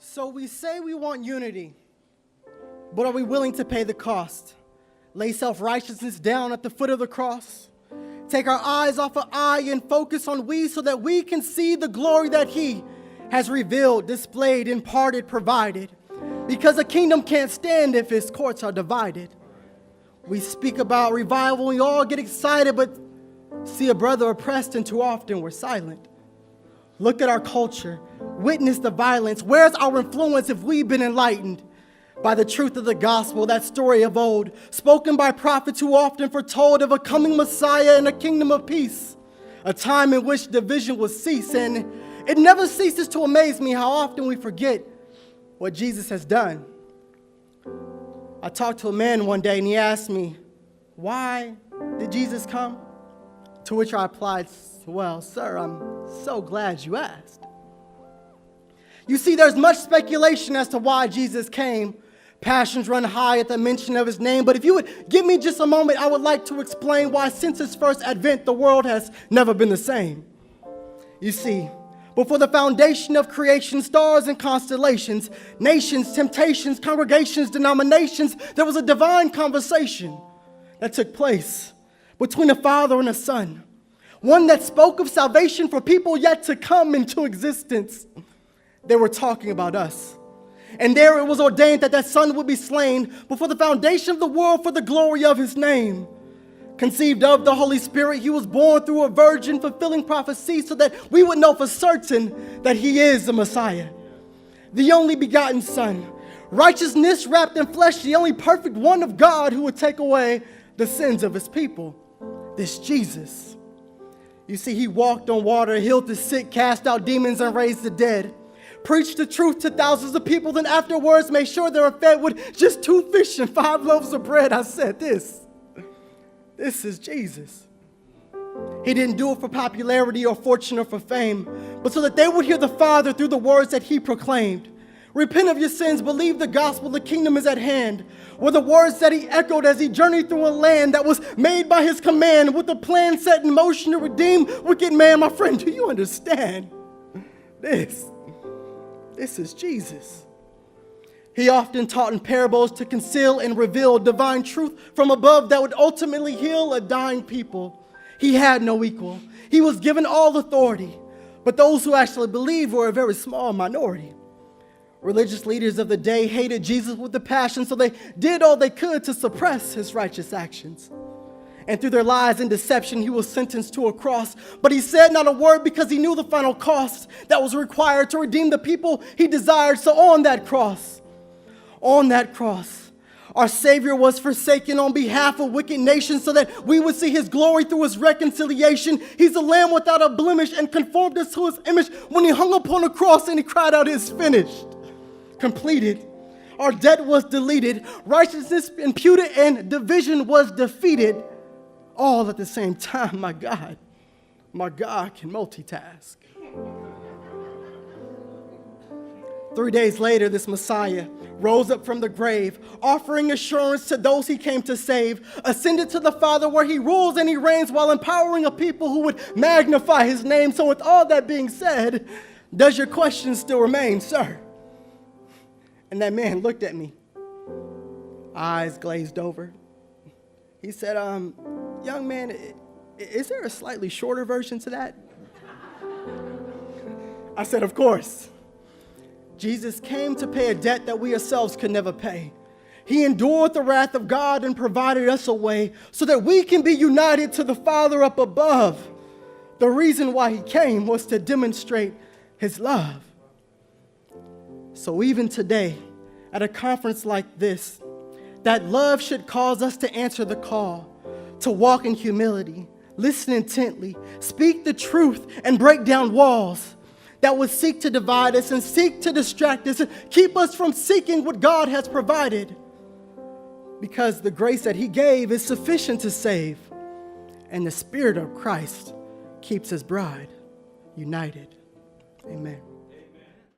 So we say we want unity, but are we willing to pay the cost? Lay self-righteousness down at the foot of the cross? Take our eyes off of I and focus on we so that we can see the glory that He has revealed, displayed, imparted, provided. Because a kingdom can't stand if its courts are divided. We speak about revival, we all get excited, but see a brother oppressed and too often we're silent. Look at our culture, witness the violence. Where's our influence if we've been enlightened by the truth of the gospel, that story of old, spoken by prophets who often foretold of a coming Messiah and a kingdom of peace, a time in which division would cease. And it never ceases to amaze me how often we forget what Jesus has done. I talked to a man one day and he asked me, why did Jesus come? To which I replied, well, sir, I'm so glad you asked. You see, there's much speculation as to why Jesus came. Passions run high at the mention of His name. But if you would give me just a moment, I would like to explain why since His first advent, the world has never been the same. You see, before the foundation of creation, stars and constellations, nations, temptations, congregations, denominations, there was a divine conversation that took place between a father and a son. One that spoke of salvation for people yet to come into existence. They were talking about us. And there it was ordained that that son would be slain before the foundation of the world for the glory of His name. Conceived of the Holy Spirit, He was born through a virgin, fulfilling prophecy so that we would know for certain that He is the Messiah, the only begotten Son. Righteousness wrapped in flesh, the only perfect one of God who would take away the sins of His people. This Jesus. You see, He walked on water, healed the sick, cast out demons, and raised the dead. Preached the truth to thousands of people, then afterwards made sure they were fed with just 2 fish and 5 loaves of bread. I said, this is Jesus. He didn't do it for popularity or fortune or for fame, but so that they would hear the Father through the words that He proclaimed. Repent of your sins, believe the gospel, the kingdom is at hand. Were the words that He echoed as He journeyed through a land that was made by His command with a plan set in motion to redeem wicked man. My friend, do you understand? This is Jesus. He often taught in parables to conceal and reveal divine truth from above that would ultimately heal a dying people. He had no equal. He was given all authority, but those who actually believed were a very small minority. Religious leaders of the day hated Jesus with a passion, so they did all they could to suppress His righteous actions. And through their lies and deception, He was sentenced to a cross. But He said not a word because He knew the final cost that was required to redeem the people He desired. So on that cross, our Savior was forsaken on behalf of wicked nations so that we would see His glory through His reconciliation. He's a lamb without a blemish and conformed us to His image when He hung upon the cross and He cried out, "It is finished," completed. Our debt was deleted, righteousness imputed, and division was defeated. All at the same time. My God can multitask. 3 days later, this Messiah rose up from the grave, offering assurance to those He came to save, ascended to the Father where He rules and He reigns while empowering a people who would magnify His name. So with all that being said, does your question still remain, sir? And that man looked at me, eyes glazed over. He said, young man, is there a slightly shorter version to that? I said, of course. Jesus came to pay a debt that we ourselves could never pay. He endured the wrath of God and provided us a way so that we can be united to the Father up above. The reason why He came was to demonstrate His love. So even today, at a conference like this, that love should cause us to answer the call, to walk in humility, listen intently, speak the truth, and break down walls that would seek to divide us and seek to distract us and keep us from seeking what God has provided. Because the grace that He gave is sufficient to save, and the Spirit of Christ keeps His bride united. Amen.